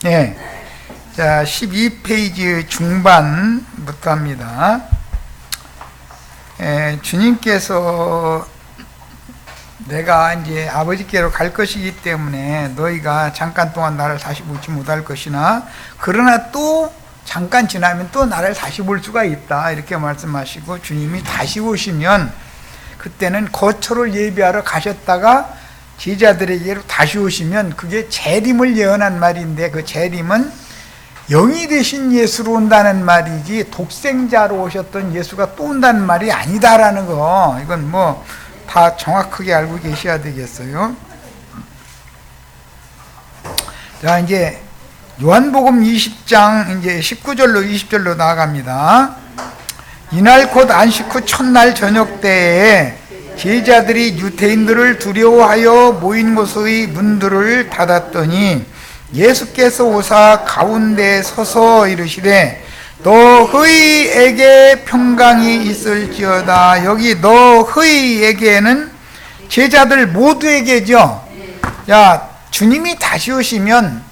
예. 자, 12페이지 중반부터 합니다. 주님께서 내가 이제 아버지께로 갈 것이기 때문에 너희가 잠깐 동안 나를 다시 보지 못할 것이나 그러나 또 잠깐 지나면 또 나를 다시 볼 수가 있다, 이렇게 말씀하시고, 주님이 다시 오시면 그때는 거처를 예비하러 가셨다가 제자들에게로 다시 오시면 그게 재림을 예언한 말인데, 그 재림은 영이 되신 예수로 온다는 말이지 독생자로 오셨던 예수가 또 온다는 말이 아니다라는 거, 이건 뭐 다 정확하게 알고 계셔야 되겠어요. 자, 이제 요한복음 20장 이제 19절로 20절로 나아갑니다. 이날 곧 안식 후 첫날 저녁 때에 제자들이 유대인들을 두려워하여 모인 곳의 문들을 닫았더니 예수께서 오사 가운데 서서 이르시되 너희에게 평강이 있을지어다. 여기 너희에게는 제자들 모두에게죠. 야, 주님이 다시 오시면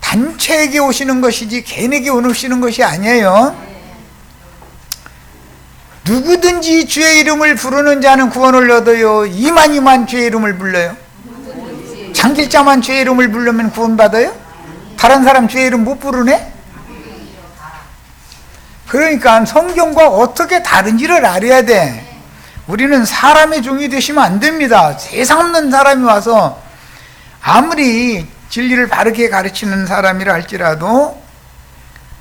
단체에게 오시는 것이지 개인에게 오시는 것이 아니에요. 누구든지 주의 이름을 부르는 자는 구원을 얻어요. 이만 주의 이름을 불러요. 장길자만 주의 이름을 부르면 구원받아요? 다른 사람 주의 이름 못 부르네? 그러니까 성경과 어떻게 다른지를 알아야 돼. 우리는 사람의 종이 되시면 안 됩니다. 세상 없는 사람이 와서 아무리 진리를 바르게 가르치는 사람이라 할지라도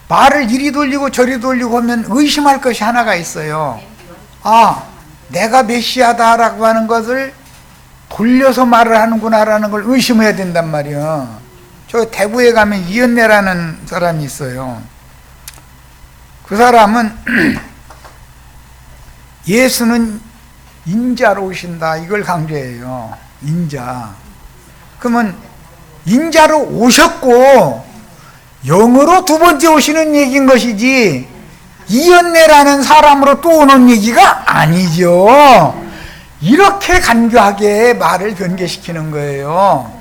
말을 이리 돌리고 저리 돌리고 하면 의심할 것이 하나가 있어요. 아, 내가 메시아다라고 하는 것을 돌려서 말을 하는구나라는 걸 의심해야 된단 말이에요. 저 대구에 가면 이은내라는 사람이 있어요. 그 사람은 예수는 인자로 오신다, 이걸 강조해요. 인자. 그러면 인자로 오셨고 영으로 두 번째 오시는 얘기인 것이지 이은내라는 사람으로 또 오는 얘기가 아니죠. 이렇게 간교하게 말을 변개시키는 거예요.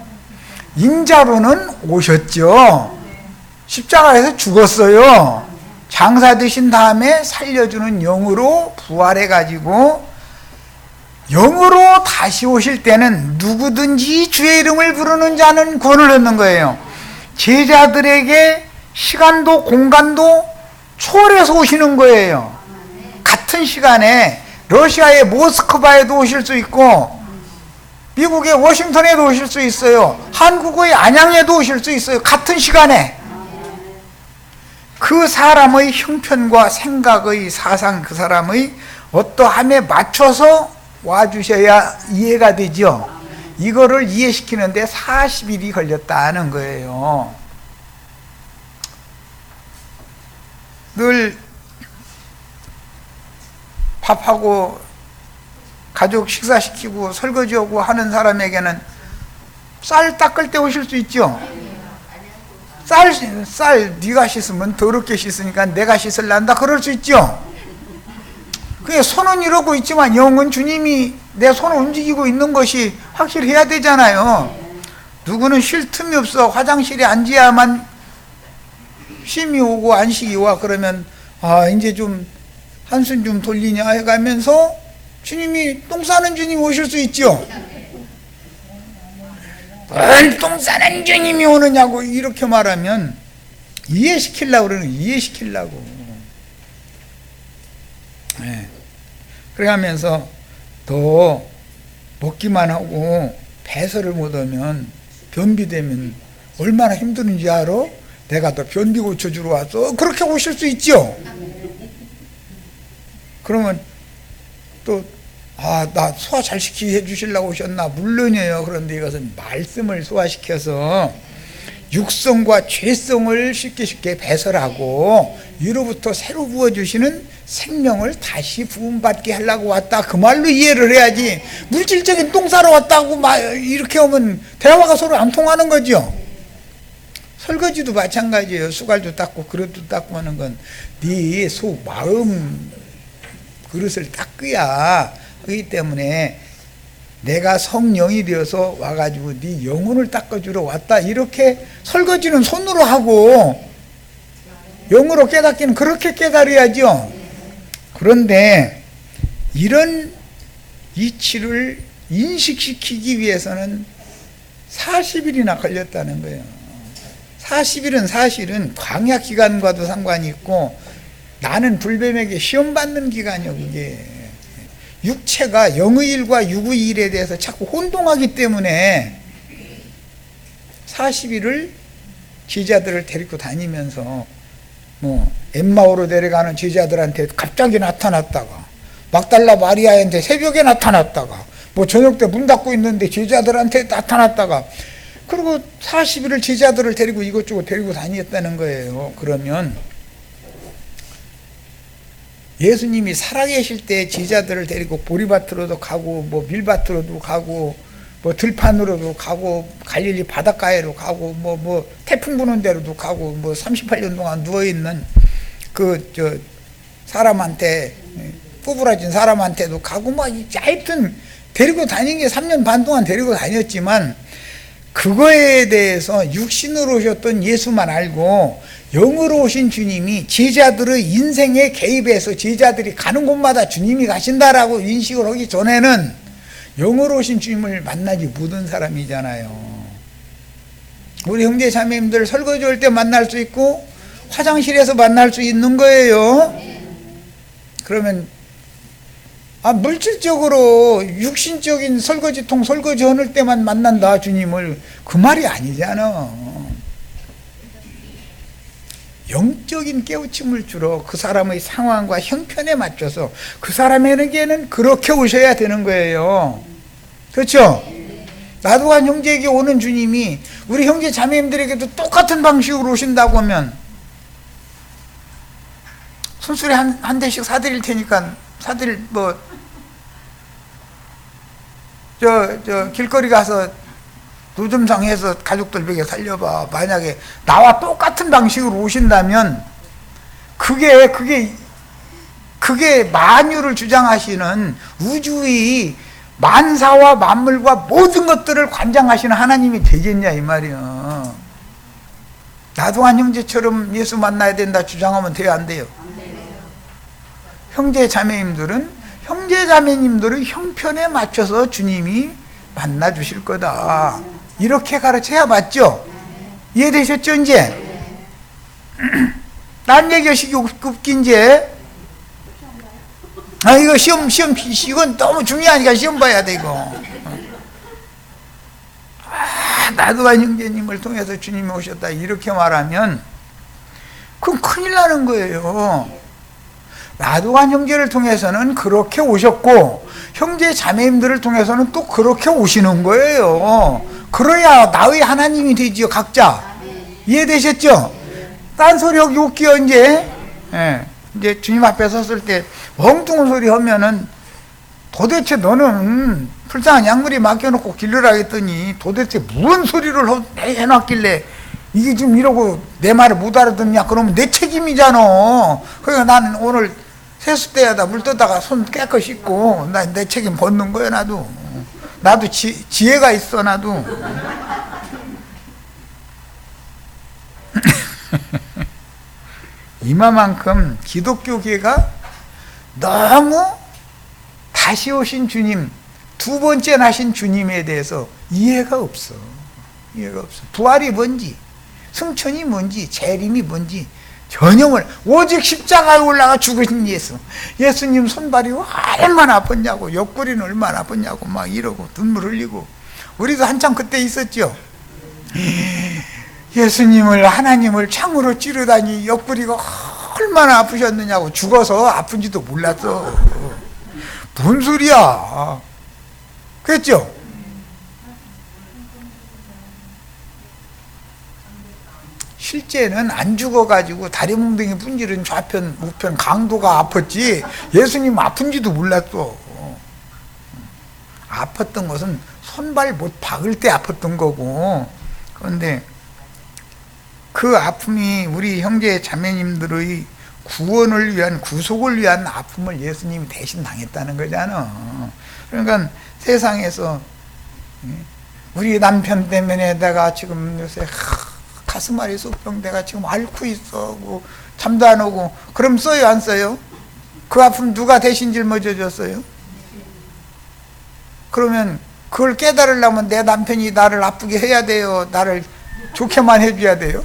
인자로는 오셨죠. 십자가에서 죽었어요. 장사 되신 다음에 살려주는 영으로 부활해가지고 영으로 다시 오실 때는 누구든지 주의 이름을 부르는 자는 구원을 얻는 거예요. 제자들에게 시간도 공간도 초월해서 오시는 거예요. 같은 시간에 러시아의 모스크바에도 오실 수 있고 미국의 워싱턴에도 오실 수 있어요. 한국의 안양에도 오실 수 있어요. 같은 시간에. 그 사람의 형편과 생각의 사상, 그 사람의 어떠함에 맞춰서 와주셔야 이해가 되죠. 이거를 이해시키는데 40일이 걸렸다는 거예요. 늘 밥하고 가족 식사시키고 설거지하고 하는 사람에게는 쌀 닦을 때 오실 수 있죠. 쌀 네가 씻으면 더럽게 씻으니까 내가 씻을란다, 그럴 수 있죠. 그게 손은 이러고 있지만 영은 주님이 내 손을 움직이고 있는 것이 확실해야 되잖아요. 누구는 쉴 틈이 없어. 화장실에 앉아야만 쉼이 오고 안식이 와. 그러면 아, 이제 좀 한숨 좀 돌리냐 해가면서 주님이 똥 싸는 주님이 오실 수 있죠. 뭔 똥 싸는 주님이 오느냐고 이렇게 말하면 이해시키려고 그러는 거예요. 이해시키려고. 네. 그래 하면서 더 먹기만 하고 배설을 못하면 변비되면 얼마나 힘드는지 알아? 내가 더 변비 고쳐주러 왔어. 그렇게 오실 수 있죠. 그러면 또 나 소화 잘 시키게 해주시려고 오셨나? 물론이에요. 그런데 이것은 말씀을 소화시켜서 육성과 죄성을 쉽게 배설하고 위로부터 새로 부어주시는 생명을 다시 부음받게 하려고 왔다, 그 말로 이해를 해야지. 물질적인 똥 싸러 왔다고 이렇게 하면 대화가 서로 안 통하는 거죠. 설거지도 마찬가지예요. 숟갈도 닦고 그릇도 닦고 하는 건 네 속 마음 그릇을 닦어야 하기 때문에 내가 성령이 되어서 와가지고 네 영혼을 닦아주러 왔다. 이렇게 설거지는 손으로 하고 영으로 깨닫기는 그렇게 깨달아야죠. 그런데 이런 이치를 인식시키기 위해서는 40일이나 걸렸다는 거예요. 40일은 사실은 광야 기간과도 상관이 있고 나는 불뱀에게 시험 받는 기간이요. 그게 육체가 영의 일과 육의 일에 대해서 자꾸 혼동하기 때문에 40일을 제자들을 데리고 다니면서 뭐 엠마오로 내려가는 제자들한테 갑자기 나타났다가 막달라 마리아한테 새벽에 나타났다가 뭐 저녁 때 문 닫고 있는데 제자들한테 나타났다가 그리고 40일을 제자들을 데리고 이것저것 데리고 다녔다는 거예요. 그러면 예수님이 살아계실 때 제자들을 데리고 보리밭으로도 가고 뭐 밀밭으로도 가고 뭐 들판으로도 가고 갈릴리 바닷가에로 가고 뭐 태풍 부는 데로도 가고 뭐 38년 동안 누워있는 그 사람한테 구부러진 사람한테도 가고 뭐 하여튼 데리고 다닌 게 3년 반 동안 데리고 다녔지만 그거에 대해서 육신으로 오셨던 예수만 알고 영으로 오신 주님이 제자들의 인생에 개입해서 제자들이 가는 곳마다 주님이 가신다라고 인식을 하기 전에는 영으로 오신 주님을 만나지 못한 사람이잖아요. 우리 형제 자매님들 설거지 할 때 만날 수 있고 화장실에서 만날 수 있는 거예요. 그러면 물질적으로 육신적인 설거지통 설거지 하는 때만 만난다 주님을, 그 말이 아니잖아. 영적인 깨우침을 주러 그 사람의 상황과 형편에 맞춰서 그 사람에게는 그렇게 오셔야 되는 거예요. 그렇죠? 나도한 형제에게 오는 주님이 우리 형제 자매님들에게도 똑같은 방식으로 오신다고 하면 순수리 한 대씩 사드릴 테니까 길거리 가서 노점상해서 가족들 먹여 살려봐. 만약에 나와 똑같은 방식으로 오신다면 그게 만유를 주장하시는 우주의 만사와 만물과 모든 것들을 관장하시는 하나님이 되겠냐 이 말이야. 나도 한 형제처럼 예수 만나야 된다 주장하면 돼요, 안 돼요? 형제 자매님들은 형제자매님들의 형편에 맞춰서 주님이 만나 주실 거다. 이렇게 가르쳐야 맞죠? 이해되셨죠, 이제? 딴 얘기하시기 웃긴 이제. 이거 시험, 이건 너무 중요하니까 시험 봐야 돼, 이거. 나도한 형제님을 통해서 주님이 오셨다. 이렇게 말하면, 그럼 큰일 나는 거예요. 나도한 형제를 통해서는 그렇게 오셨고 형제 자매님들을 통해서는 또 그렇게 오시는 거예요. 그래야 나의 하나님이 되지요, 각자. 이해되셨죠? 딴소리 하기 웃기요, 이제. 이제 주님 앞에 섰을 때 엉뚱한 소리 하면은 도대체 너는 불쌍한 양물이 맡겨놓고 길러라 했더니 도대체 무슨 소리를 해놨길래 이게 지금 이러고 내 말을 못 알아듣냐? 그러면 내 책임이잖아. 그러니까 나는 오늘 세수대에다 물 떠다가 손 깨끗이 씻고 내 책임 벗는 거야. 나도 지혜가 있어. 나도. 이마만큼 기독교계가 너무 다시 오신 주님, 두 번째 나신 주님에 대해서 이해가 없어. 부활이 뭔지, 승천이 뭔지, 재림이 뭔지 전혀 몰라. 오직 십자가에 올라가 죽으신 예수님 손발이 얼마나 아팠냐고, 옆구리는 얼마나 아팠냐고 막 이러고 눈물 흘리고. 우리도 한참 그때 있었죠. 예수님을, 하나님을 창으로 찌르다니 옆구리가 얼마나 아프셨느냐고. 죽어서 아픈지도 몰랐어. 뭔 소리야. 그랬죠? 실제는 안 죽어가지고 다리 몽둥이 분질은 좌편 우편 강도가 아팠지 예수님 아픈지도 몰랐어. 아팠던 것은 손발 못 박을 때 아팠던 거고. 그런데 그 아픔이 우리 형제 자매님들의 구원을 위한, 구속을 위한 아픔을 예수님이 대신 당했다는 거잖아. 그러니까 세상에서 우리 남편 때문에 내가 지금 요새 가슴앓이 쑥병 내가 지금 앓고 있어 뭐 잠도 안 오고 그럼 써요 안 써요? 그 아픔 누가 대신 짊어져줬어요? 그러면 그걸 깨달으려면 내 남편이 나를 아프게 해야 돼요? 나를 좋게만 해줘야 돼요?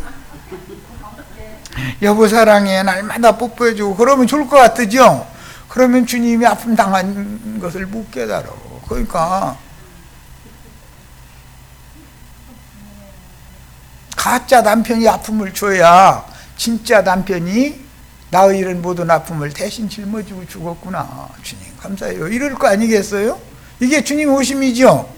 여보 사랑해 날마다 뽀뽀해주고 그러면 좋을 것 같으죠? 그러면 주님이 아픔 당한 것을 못 깨달아. 그러니까 가짜 남편이 아픔을 줘야 진짜 남편이 나의 이런 모든 아픔을 대신 짊어지고 죽었구나. 주님 감사해요. 이럴 거 아니겠어요? 이게 주님 오심이죠.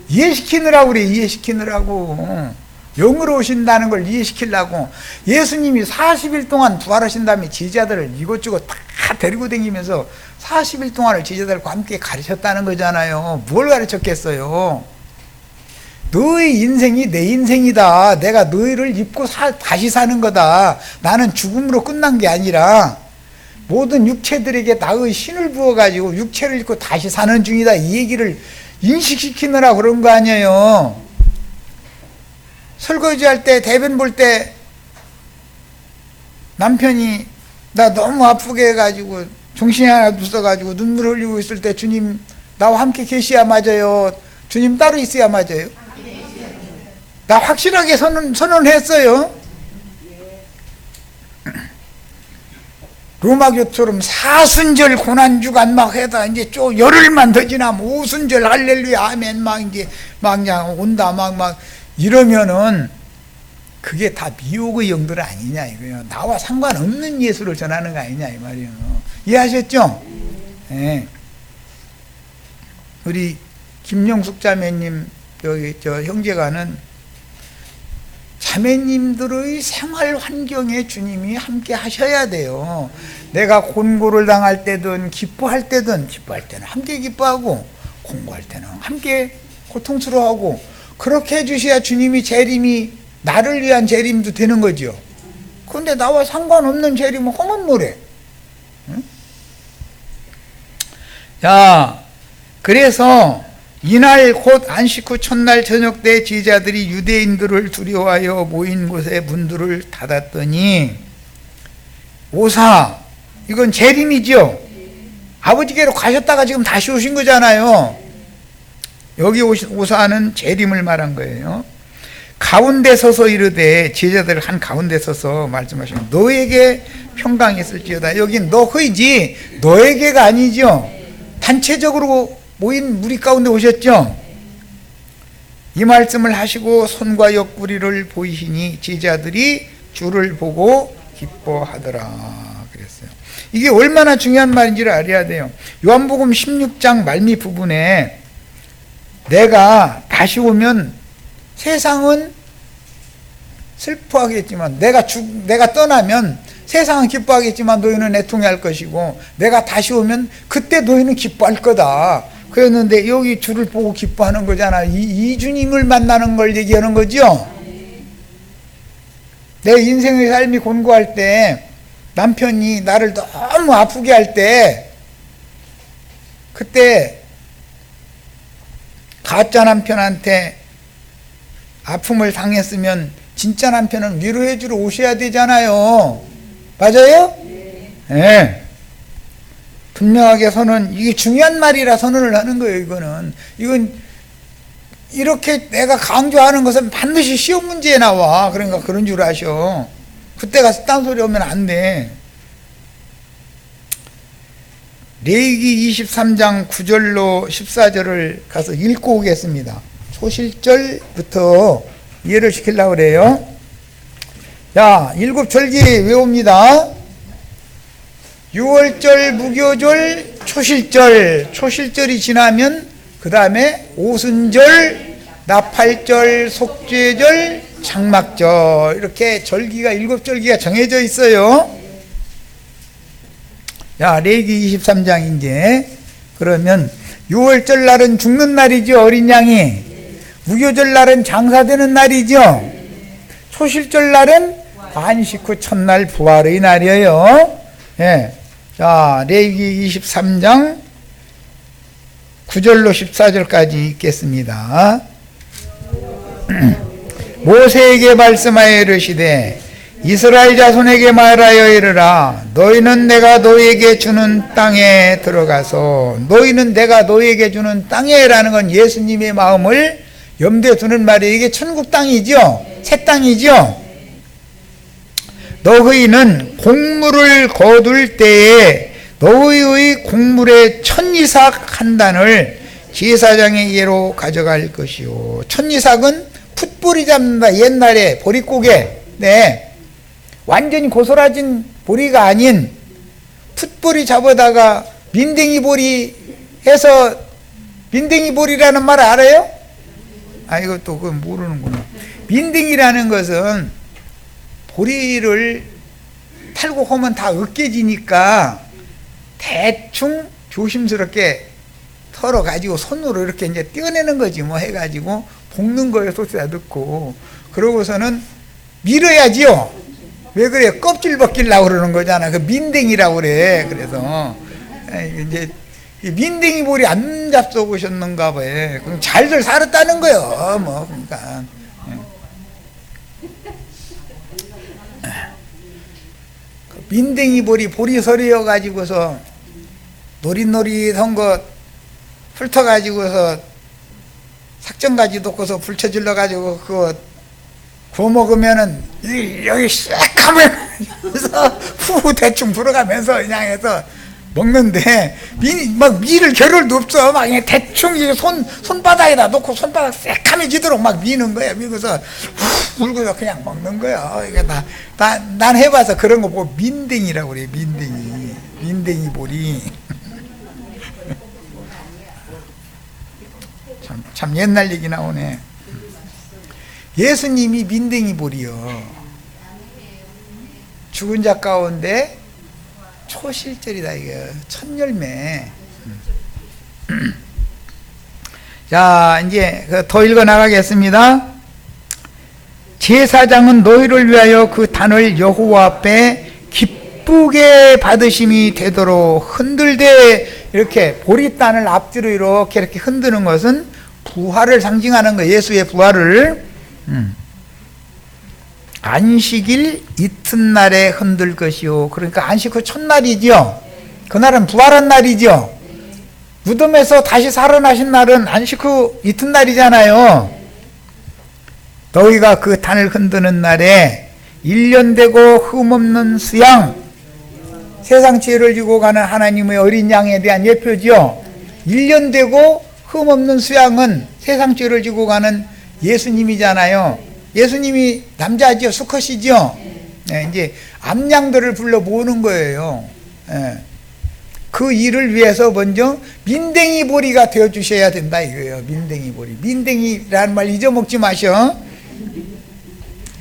이해시키느라고 그래. 이해시키느라고. 영으로 오신다는 걸 이해시키려고. 예수님이 40일 동안 부활하신 다음에 제자들을 이것저것 다 데리고 다니면서 40일 동안을 제자들과 함께 가르쳤다는 거잖아요. 뭘 가르쳤겠어요? 너의 인생이 내 인생이다. 내가 너희를 입고 다시 사는 거다. 나는 죽음으로 끝난 게 아니라 모든 육체들에게 나의 신을 부어가지고 육체를 입고 다시 사는 중이다. 이 얘기를 인식시키느라 그런 거 아니에요. 설거지할 때 대변 볼 때 남편이 나 너무 아프게 해가지고 정신이 하나 없어가지고 눈물 흘리고 있을 때 주님 나와 함께 계셔야 맞아요? 주님 따로 있어야 맞아요? 나 확실하게 선언했어요. 로마교처럼 사순절 고난주간 막 해다 이제 좀 열흘만 더 지나면 오순절 할렐루야 아멘 막 이제 막 그냥 온다 막 이러면은 그게 다 미혹의 영들 아니냐 이거요. 나와 상관없는 예수를 전하는 거 아니냐 이 말이에요. 이해하셨죠? 네. 우리 김영숙 자매님 여기 저 형제가는 자매님들의 생활 환경에 주님이 함께 하셔야 돼요. 내가 곤고를 당할 때든 기뻐할 때는 함께 기뻐하고 공부할 때는 함께 고통스러워하고 그렇게 해주셔야 주님이 재림이 나를 위한 재림도 되는 거죠. 그런데 나와 상관없는 재림은 허문 뭐래? 응? 자, 그래서 이날 곧 안식 후 첫날 저녁 때 제자들이 유대인들을 두려워하여 모인 곳에 문들을 닫았더니 오사 이건 재림이죠. 아버지께로 가셨다가 지금 다시 오신 거잖아요. 여기 오신 오사는 재림을 말한 거예요. 가운데 서서 이르되 제자들 한 가운데 서서 말씀하시면 너에게 평강이 있을지어다. 여긴 너희지 너에게가 아니죠. 단체적으로 모인 무리 가운데 오셨죠. 이 말씀을 하시고 손과 옆구리를 보이시니 제자들이 주를 보고 기뻐하더라 그랬어요. 이게 얼마나 중요한 말인지를 알아야 돼요. 요한복음 16장 말미 부분에 내가 다시 오면 세상은 슬퍼하겠지만 내가 떠나면 세상은 기뻐하겠지만 너희는 애통해할 것이고 내가 다시 오면 그때 너희는 기뻐할 거다. 그랬는데 여기 주를 보고 기뻐하는 거잖아. 이 주님을 만나는 걸 얘기하는 거죠. 내 인생의 삶이 곤고할 때 남편이 나를 너무 아프게 할 때 그때 가짜 남편한테 아픔을 당했으면 진짜 남편은 위로해 주러 오셔야 되잖아요. 맞아요? 네. 분명하게 선언, 이게 중요한 말이라 선언을 하는 거예요. 이건 이렇게 내가 강조하는 것은 반드시 시험 문제에 나와. 그러니까 그런 줄 아셔. 그때 가서 딴소리 오면 안 돼. 레위기 23장 9절로 14절을 가서 읽고 오겠습니다. 초실절부터 이해를 시키려고 그래요. 자, 7절기 외웁니다. 6월절, 무교절, 초실절이 지나면 그 다음에 오순절, 나팔절, 속죄절, 장막절 이렇게 절기가 7절기가 정해져 있어요. 자, 레위기 23장 이제 그러면 6월절 날은 죽는 날이죠. 어린 양이. 무교절 날은 장사되는 날이죠. 초실절 날은 안식 후 첫날 부활의 날이에요. 예. 자, 레위기 23장 9절로 14절까지 읽겠습니다. 모세에게 말씀하여 이르시되 이스라엘 자손에게 말하여 이르라. 너희는 내가 너희에게 주는 땅에 들어가서, 너희는 내가 너희에게 주는 땅에 라는 건 예수님의 마음을 염두에 두는 말이에요. 이게 천국 땅이죠. 새 땅이죠. 너희는 곡물을 거둘 때에 너희의 곡물의 천이삭 한 단을 제사장에게로 가져갈 것이요. 천이삭은 풋보리 잡는다. 옛날에 보릿고개. 네. 완전히 고소라진 보리가 아닌 풋보리 잡아다가 민댕이 보리 해서, 민댕이 보리라는 말 알아요? 아, 이것도 그건 모르는구나. 민댕이라는 것은 보리를 탈고 하면 다 으깨지니까 대충 조심스럽게 털어가지고 손으로 이렇게 이제 떼어내는 거지 뭐 해가지고 볶는 거예요. 소스에 넣고. 그러고서는 밀어야지요. 왜 그래? 껍질 벗기려고 그러는 거잖아. 그 민댕이라고 그래. 그래서 이제 민댕이 보리 안 잡숴보셨는가 봐요. 그럼 잘들 살았다는 거요. 뭐 그러니까 민댕이 보리 보리설이여 가지고서 노릿노릿한 거 훑어가지고서 삭정가지 놓고서 불쳐질러 가지고 그거 구워 먹으면은 여기 쎄하면서 후 대충 불어가면서 그냥 해서 먹는데 막 밀을 겨를도 없어. 막 그냥 대충 손바닥에다 놓고 손바닥 새카매지도록 막 미는 거야. 미고서 후 울고서 그냥 먹는 거야. 이게 난 해봐서 그런 거 보고 민댕이라고 그래. 민댕이 보리. 참 옛날 얘기 나오네. 예수님이 민댕이 보리요. 죽은 자 가운데 초실절이다. 이게 첫 열매. 자, 이제 더 읽어 나가겠습니다. 제사장은 너희를 위하여 그 단을 여호와 앞에 기쁘게 받으심이 되도록 흔들되, 이렇게 보리단을 앞뒤로 이렇게 흔드는 것은 부활을 상징하는 거예요. 예수의 부활을. 안식일 이튿날에 흔들 것이요. 그러니까 안식 후 첫날이죠. 그날은 부활한 날이죠. 무덤에서 다시 살아나신 날은 안식 후 이튿날이잖아요. 너희가 그 단을 흔드는 날에 1년 되고 흠없는 수양, 세상 죄를 지고 가는 하나님의 어린 양에 대한 예표죠. 1년 되고 흠없는 수양은 세상 죄를 지고 가는 예수님이잖아요. 예수님이 남자죠. 수컷이죠. 네, 이제 암양들을 불러 모으는 거예요. 네. 그 일을 위해서 먼저 민댕이 보리가 되어 주셔야 된다 이거예요. 민댕이 보리. 민댕이라는 말 잊어먹지 마셔.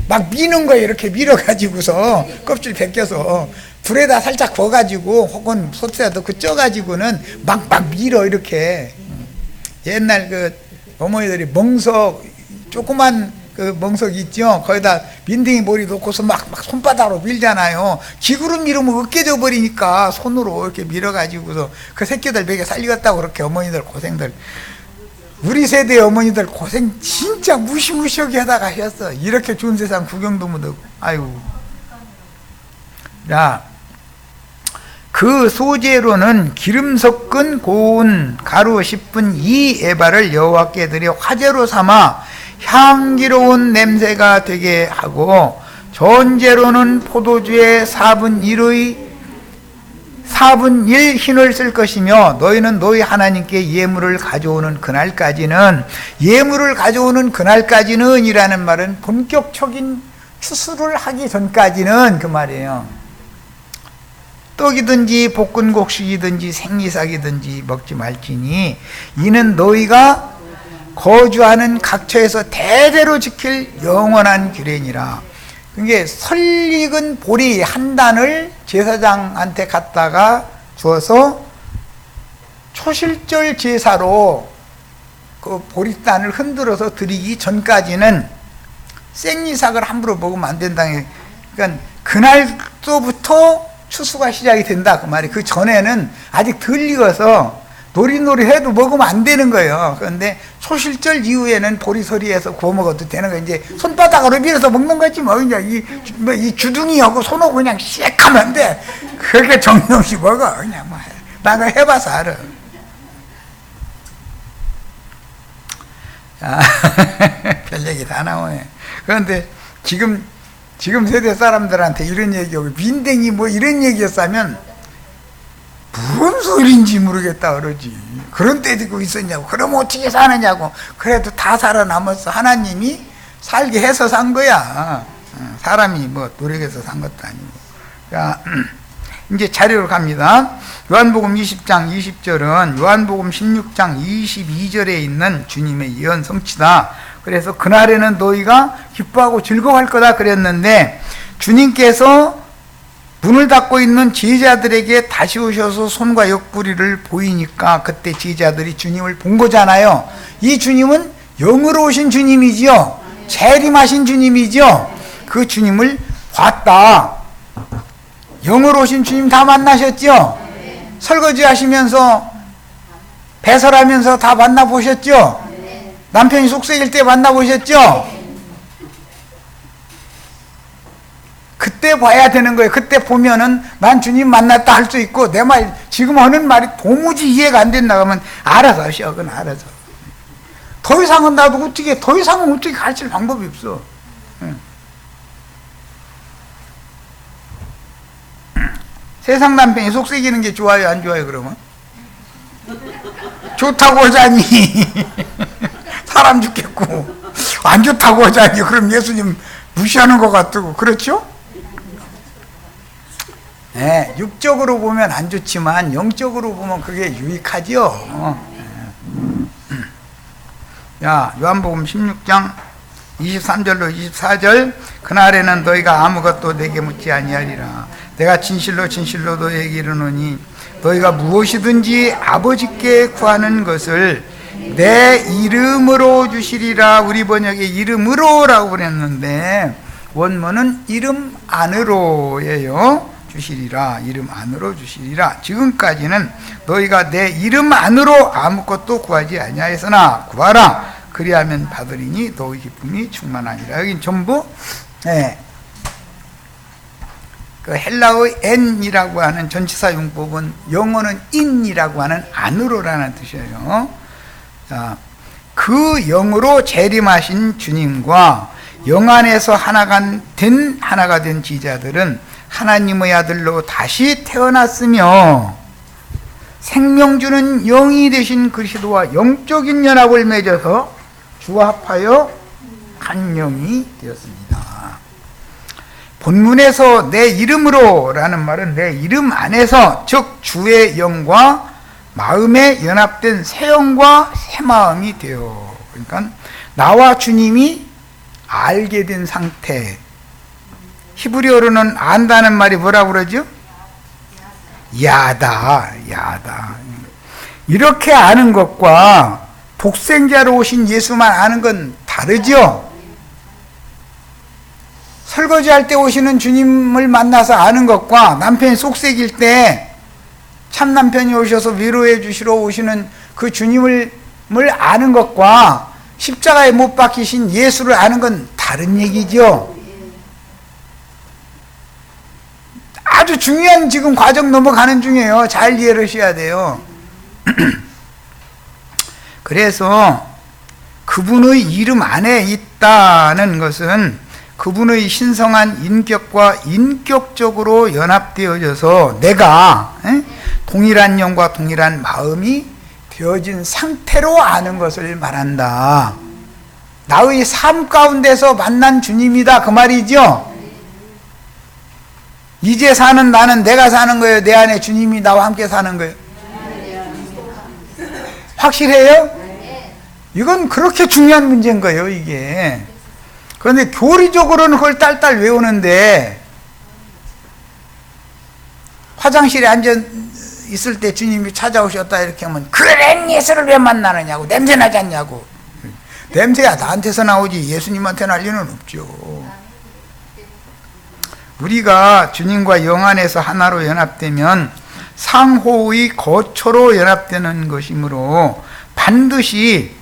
막 미는 거예요. 이렇게 밀어가지고서 껍질 벗겨서 불에다 살짝 구워가지고 혹은 소스에다 그 쪄가지고는 막 밀어 이렇게. 옛날 그 어머니들이 멍석, 조그만 그 멍석 있죠. 거기다 민댕이 보리 놓고서 막 손바닥으로 밀잖아요. 기구로 밀으면 으깨져 버리니까 손으로 이렇게 밀어가지고서 그 새끼들 먹여 살리겠다고 그렇게 어머니들 고생들. 우리 세대 어머니들 고생 진짜 무시무시하게 하다가 하셨어. 이렇게 좋은 세상 구경도 못하고. 아이고. 자, 그 소재로는 기름 섞은 고운 가루 10분 이 에바를 여호와께 드려 화제로 삼아 향기로운 냄새가 되게 하고, 전제로는 포도주의 4분 1 흰을 쓸 것이며, 너희는 너희 하나님께 예물을 가져오는 그날까지는, 예물을 가져오는 그날까지는 이라는 말은 본격적인 추수를 하기 전까지는 그 말이에요. 떡이든지 볶은 곡식이든지 생리삭이든지 먹지 말지니 이는 너희가 거주하는 각처에서 대대로 지킬 영원한 규례니라. 그게 설익은 보리 한 단을 제사장한테 갖다가 주어서 초실절 제사로 그 보리단을 흔들어서 드리기 전까지는 생리삭을 함부로 먹으면 안 된다. 그러니까 그날부터 추수가 시작이 된다 그 말이. 그 전에는 아직 덜 익어서 노릇노릇 해도 먹으면 안 되는 거예요. 그런데 소실절 이후에는 보리서리에서 구워 먹어도 되는 거예요. 이제 손바닥으로 밀어서 먹는 거지 뭐. 그냥 이 주둥이하고 손하고 그냥 씩 하면 돼. 그렇게 정신없이 먹어. 그냥 뭐. 나가 해봐서 알아. 자, 별 얘기 다 나오네. 그런데 지금 세대 사람들한테 이런 얘기하고 민댕이 뭐 이런 얘기였으면 무슨 소리인지 모르겠다 그러지. 그런 때 듣고 있었냐고. 그럼 어떻게 사느냐고. 그래도 다 살아남았어. 하나님이 살게 해서 산 거야. 사람이 뭐 노력해서 산 것도 아니고. 자, 이제 자료로 갑니다. 요한복음 20장 20절은 요한복음 16장 22절에 있는 주님의 예언 성취다. 그래서 그날에는 너희가 기뻐하고 즐거워할 거다 그랬는데, 주님께서 문을 닫고 있는 제자들에게 다시 오셔서 손과 옆구리를 보이니까 그때 제자들이 주님을 본 거잖아요. 이 주님은 영으로 오신 주님이지요. 재림하신 주님이죠. 그 주님을 봤다. 영으로 오신 주님 다 만나셨죠? 설거지 하시면서 배설하면서 다 만나보셨죠? 남편이 속썩일 때 만나보셨죠? 그때 봐야 되는 거예요. 그때 보면은 난 주님 만났다 할 수 있고, 내 말 지금 하는 말이 도무지 이해가 안 된다 그러면 알아서 하셔. 그건 알아서. 더 이상은 더 이상은 어떻게 가르칠 방법이 없어. 세상 남편이 속삭이는 게 좋아요, 안 좋아요, 그러면? 좋다고 하자니. 사람 죽겠고. 안 좋다고 하자니. 그럼 예수님 무시하는 것 같고. 그렇죠? 네, 육적으로 보면 안 좋지만 영적으로 보면 그게 유익하죠. 야, 요한복음 16장 23절로 24절, 그날에는 너희가 아무것도 내게 묻지 아니하리라. 내가 진실로 진실로 너희에게 이르노니 너희가 무엇이든지 아버지께 구하는 것을 내 이름으로 주시리라. 우리 번역에 이름으로라고 그랬는데 원문은 이름 안으로예요. 주시리라. 이름 안으로 주시리라. 지금까지는 너희가 내 이름 안으로 아무것도 구하지 아니하였으나 구하라. 그리하면 받으리니 너희 기쁨이 충만하니라. 여긴 전부 그 헬라어의 n이라고 하는 전치사 용법은 영어는 in이라고 하는 안으로라는 뜻이에요. 자, 그 영으로 재림하신 주님과 영 안에서 하나가 된 지자들은 하나님의 아들로 다시 태어났으며 생명 주는 영이 되신 그리스도와 영적인 연합을 맺어서 주와 합하여 한 영이 되었습니다. 본문에서 내 이름으로 라는 말은 내 이름 안에서, 즉 주의 영과 마음에 연합된 새 영과 새 마음이 되어, 그러니까 나와 주님이 알게 된 상태. 히브리어로는 안다는 말이 뭐라고 그러죠? 야다. 이렇게 아는 것과 독생자로 오신 예수만 아는 건 다르죠? 설거지할 때 오시는 주님을 만나서 아는 것과 남편이 속삭일 때 참 남편이 오셔서 위로해 주시러 오시는 그 주님을 아는 것과 십자가에 못 박히신 예수를 아는 건 다른 얘기죠. 아주 중요한 지금 과정 넘어가는 중이에요. 잘 이해를 하셔야 돼요. 그래서 그분의 이름 안에 있다는 것은 그분의 신성한 인격과 인격적으로 연합되어져서 내가 동일한 영과 동일한 마음이 되어진 상태로 아는 것을 말한다. 나의 삶 가운데서 만난 주님이다, 그 말이죠. 이제 사는 나는 내가 사는 거예요? 내 안에 주님이 나와 함께 사는 거예요? 확실해요? 이건 그렇게 중요한 문제인 거예요, 이게. 그런데 교리적으로는 그걸 딸딸 외우는데, 화장실에 앉아 있을 때 주님이 찾아오셨다 이렇게 하면, 그런 예수를 왜 만나느냐고, 냄새 나지 않냐고. 냄새야 나한테서 나오지 예수님한테 날 리는 없죠. 우리가 주님과 영 안에서 하나로 연합되면 상호의 거처로 연합되는 것이므로 반드시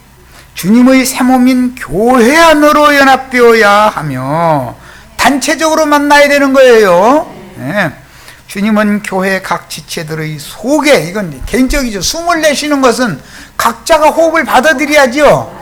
주님의 세몸인 교회 안으로 연합되어야 하며 단체적으로 만나야 되는 거예요. 네. 주님은 교회 각 지체들의 속에, 이건 개인적이죠. 숨을 내쉬는 것은 각자가 호흡을 받아들여야죠.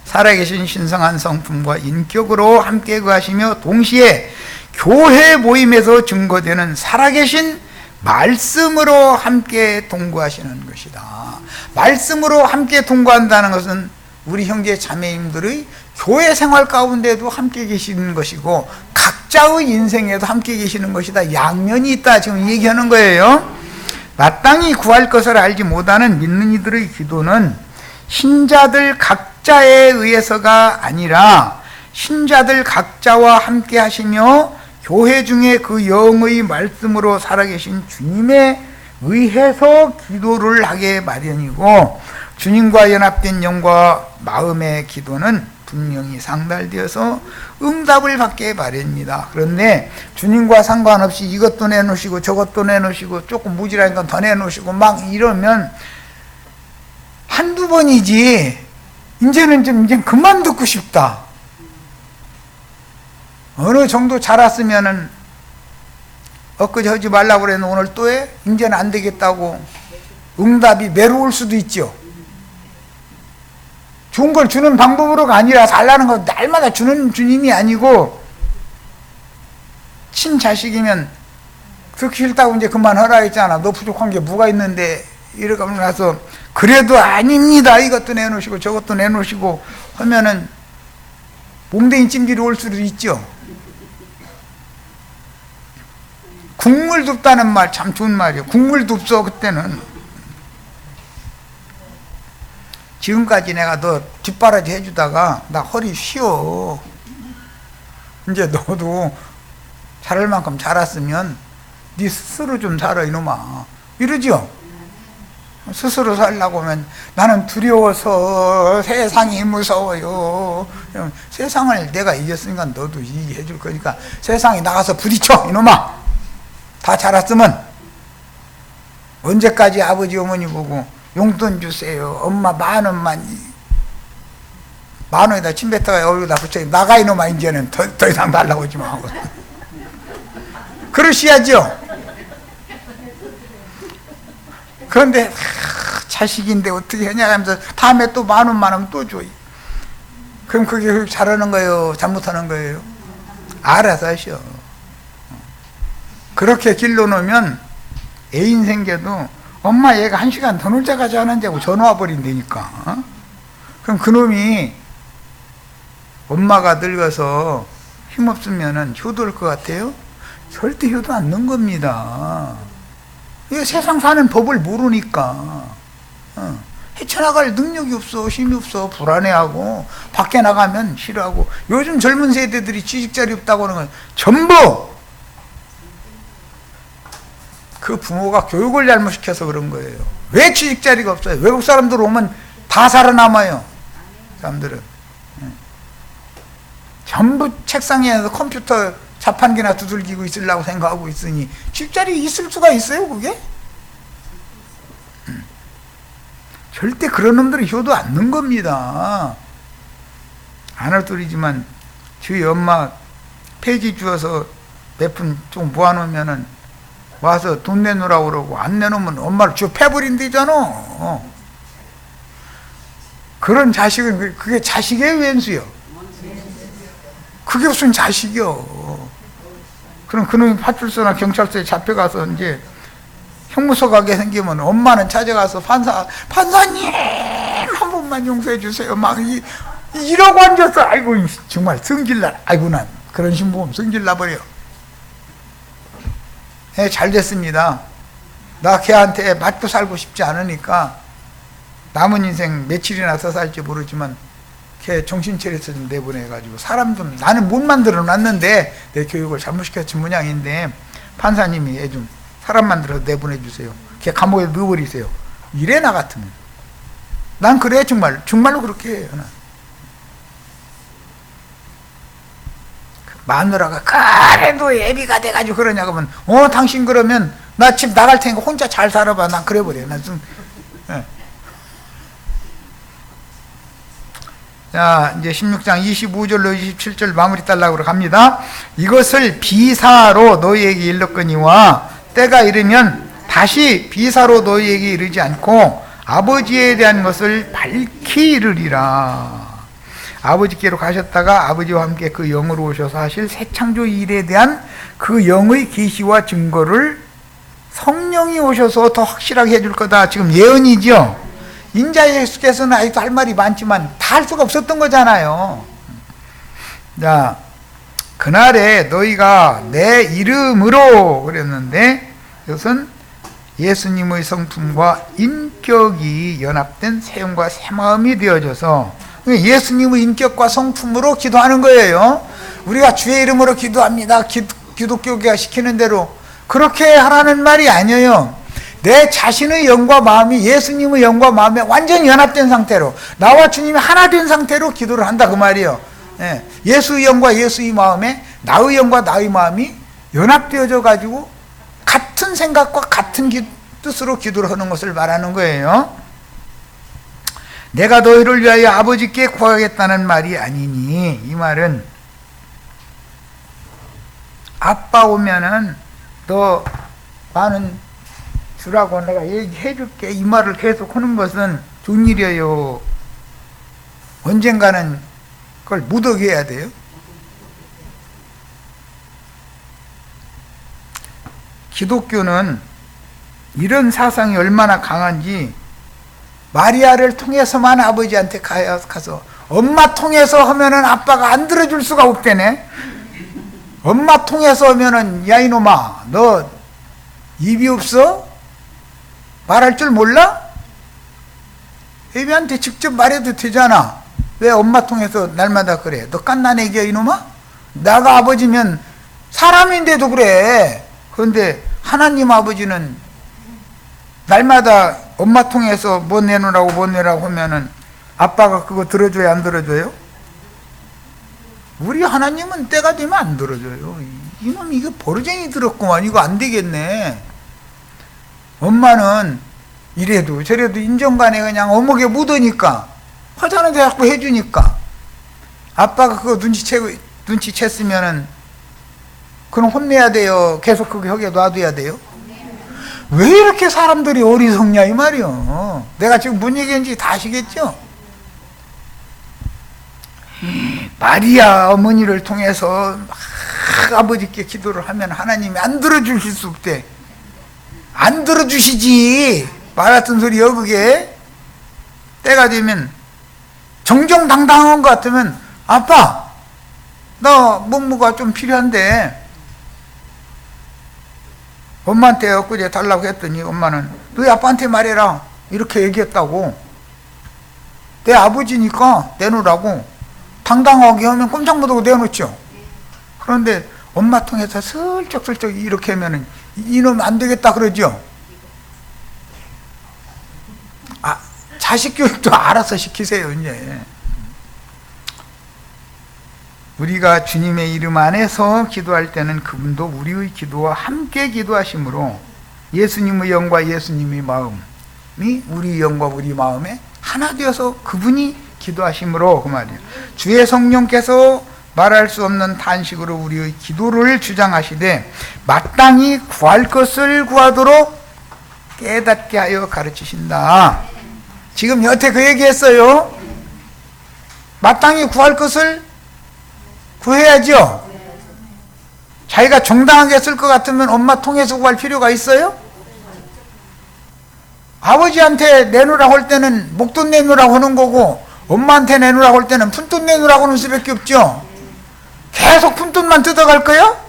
살아계신 신성한 성품과 인격으로 함께 거하시며 동시에 교회 모임에서 증거되는 살아계신 말씀으로 함께 동거하시는 것이다. 말씀으로 함께 동거한다는 것은 우리 형제 자매님들의 교회 생활 가운데도 함께 계시는 것이고 각자의 인생에도 함께 계시는 것이다. 양면이 있다 지금 얘기하는 거예요. 마땅히 구할 것을 알지 못하는 믿는 이들의 기도는 신자들 각자에 의해서가 아니라 신자들 각자와 함께 하시며 교회 중에 그 영의 말씀으로 살아계신 주님에 의해서 기도를 하게 마련이고, 주님과 연합된 영과 마음의 기도는 분명히 상달되어서 응답을 받게 마련입니다. 그런데 주님과 상관없이 이것도 내놓으시고 저것도 내놓으시고 조금 무지라니까 더 내놓으시고 막 이러면 한두 번이지 이제는 좀 이제 그만 듣고 싶다. 어느 정도 자랐으면은 엊그제 하지 말라고 그랬는데 오늘 또 해? 이제는 안 되겠다고 응답이 매로울 수도 있죠. 좋은 걸 주는 방법으로가 아니라 달라는 거 날마다 주는 주님이 아니고, 친자식이면 듣기 싫다고 이제 그만하라 했잖아. 너 부족한 게 뭐가 있는데 이러고 나서 그래도 아닙니다. 이것도 내놓으시고 저것도 내놓으시고 하면은 몽댕이 찜질이 올 수도 있죠. 국물 둡다는 말 참 좋은 말이에요. 국물 둡소. 그때는 지금까지 내가 너 뒷바라지 해주다가 나 허리 쉬어. 이제 너도 자랄 만큼 자랐으면 네 스스로 좀 살아 이놈아. 이러죠. 스스로 살려고 하면 나는 두려워서 세상이 무서워요. 세상을 내가 이겼으니까 너도 이기게 해줄 거니까 세상에 나가서 부딪혀 이놈아. 다 자랐으면 언제까지 아버지 어머니 보고 용돈 주세요. 엄마 10,000원만, 10,000원에다 침 뱉다가 얼굴에다 붙여 나가 이놈아. 이제는 더 이상 달라고 하지 마. 그러셔야죠. 그런데 자식인데 어떻게 하냐 하면서 다음에 또 10,000원 또 줘. 그럼 그게 잘하는 거예요? 잘못하는 거예요? 알아서 하셔. 그렇게 길러놓으면 애인 생겨도 엄마 얘가 1시간 더 놀자 가자 하는지 하고 전화 와버린다니까. 그럼 그놈이 엄마가 늙어서 힘없으면 효도할 것 같아요? 절대 효도 안 넣는 겁니다. 이게 세상 사는 법을 모르니까. 헤쳐나갈 능력이 없어, 힘이 없어, 불안해하고 밖에 나가면 싫어하고. 요즘 젊은 세대들이 취직자리 없다고 하는 건 전부 그 부모가 교육을 잘못시켜서 그런 거예요. 왜 취직자리가 없어요? 외국 사람들 오면 다 살아남아요. 사람들은 전부 책상에 컴퓨터 자판기나 두들기고 있으려고 생각하고 있으니 취직자리 있을 수가 있어요 그게? 절대 그런 놈들은 효도 안 넣는 겁니다. 아날돌이지만 저희 엄마 폐지 주어서 몇 푼 좀 모아놓으면은 와서 돈 내놓으라고 그러고 안 내놓으면 엄마를 저 패버린대잖아. 그런 자식은 그게 자식의 왼수요. 그게 무슨 자식이요. 그럼 그놈이 파출소나 경찰서에 잡혀가서 이제 형무소 가게 생기면 엄마는 찾아가서 판사님 한 번만 용서해 주세요. 막 이러고 앉아서 아이고 정말 성질나. 아이고 난 그런 신부면 성질나 버려. 네, 잘 됐습니다. 나 걔한테 맞고 살고 싶지 않으니까 남은 인생 며칠이나 더 살지 모르지만 걔 정신 차려서 좀 내보내가지고 사람 좀 나는 못 만들어 놨는데 내 교육을 잘못시켰지 모양인데 판사님이 애 좀 사람 만들어서 내보내주세요. 걔 감옥에 넣어버리세요. 이래 나 같으면 난 그래 정말로 그렇게 해요. 난. 마누라가 그래도 애비가 돼가지고 그러냐고 하면 당신 그러면 나 집 나갈 테니까 혼자 잘 살아봐. 난 그래버려. 난 좀. 예. 자, 이제 16장 25절로 27절 마무리 달라고 갑니다. 이것을 비사로 너희에게 일렀거니와 때가 이르면 다시 비사로 너희에게 이르지 않고 아버지에 대한 것을 밝히 이르리라. 아버지께로 가셨다가 아버지와 함께 그 영으로 오셔서 하실 새 창조 일에 대한 그 영의 계시와 증거를 성령이 오셔서 더 확실하게 해줄 거다. 지금 예언이죠. 인자 예수께서는 아직도 할 말이 많지만 다 할 수가 없었던 거잖아요. 자, 그날에 너희가 내 이름으로 그랬는데 이것은 예수님의 성품과 인격이 연합된 새 영과 새 마음이 되어져서 예수님의 인격과 성품으로 기도하는 거예요. 우리가 주의 이름으로 기도합니다. 기독교가 시키는 대로 그렇게 하라는 말이 아니에요. 내 자신의 영과 마음이 예수님의 영과 마음에 완전히 연합된 상태로 나와 주님이 하나 된 상태로 기도를 한다 그 말이에요. 예수의 영과 예수의 마음에 나의 영과 나의 마음이 연합되어져 가지고 같은 생각과 같은 뜻으로 기도를 하는 것을 말하는 거예요. 내가 너희를 위하여 아버지께 구하겠다는 말이 아니니, 이 말은 아빠 오면은 너 많은 주라고 내가 얘기해 줄게, 이 말을 계속 하는 것은 좋은 일이에요. 언젠가는 그걸 못 오게 해야 돼요. 기독교는 이런 사상이 얼마나 강한지 마리아를 통해서만 아버지한테 가서 엄마 통해서 하면은 아빠가 안 들어줄 수가 없대네. 엄마 통해서 하면은 야 이놈아 너 입이 없어? 말할 줄 몰라? 애비한테 직접 말해도 되잖아. 왜 엄마 통해서 날마다 그래? 너 깐난 애기야 이놈아? 나가 아버지면 사람인데도 그래. 그런데 하나님 아버지는 날마다 엄마 통해서 뭐 내놓으라고 뭐 내라고 하면은 아빠가 그거 들어줘야 안 들어줘요? 우리 하나님은 때가 되면 안 들어줘요. 이놈 이거 버르쟁이 들었구만. 이거 안 되겠네. 엄마는 이래도 저래도 인정간에 그냥 어묵에 묻으니까 하자는 데 자꾸 해주니까 아빠가 그거 눈치챘으면은 그럼 혼내야 돼요? 계속 그거 벽에 놔둬야 돼요? 왜 이렇게 사람들이 어리석냐 이 말이요. 내가 지금 뭔 얘기인지 다 아시겠죠? 마리아 어머니를 통해서 막 아버지께 기도를 하면 하나님이 안 들어주실 수 없대. 안 들어주시지. 말 같은 소리요 그게. 때가 되면 정정당당한 것 같으면 아빠 나 뭐가 좀 필요한데 엄마한테 엊그제 달라고 했더니 엄마는 너희 아빠한테 말해라 이렇게 얘기했다고. 내 아버지니까 내놓으라고 당당하게 하면 꼼짝 못하고 내놓죠. 그런데 엄마 통해서 슬쩍슬쩍 이렇게 하면은 이놈 안 되겠다 그러죠. 자식 교육도 알아서 시키세요. 이제 우리가 주님의 이름 안에서 기도할 때는 그분도 우리의 기도와 함께 기도하심으로 예수님의 영과 예수님의 마음이 우리 영과 우리 마음에 하나 되어서 그분이 기도하심으로 그 말이에요. 주의 성령께서 말할 수 없는 탄식으로 우리의 기도를 주장하시되 마땅히 구할 것을 구하도록 깨닫게 하여 가르치신다. 지금 여태 그 얘기했어요. 마땅히 구할 것을 구해야죠. 자기가 정당하게 쓸 것 같으면 엄마 통해서 구할 필요가 있어요? 아버지한테 내놓으라고 할 때는 목돈 내놓으라고 하는 거고 엄마한테 내놓으라고 할 때는 푼돈 내놓으라고 하는 수밖에 없죠. 계속 푼돈만 뜯어갈 거야?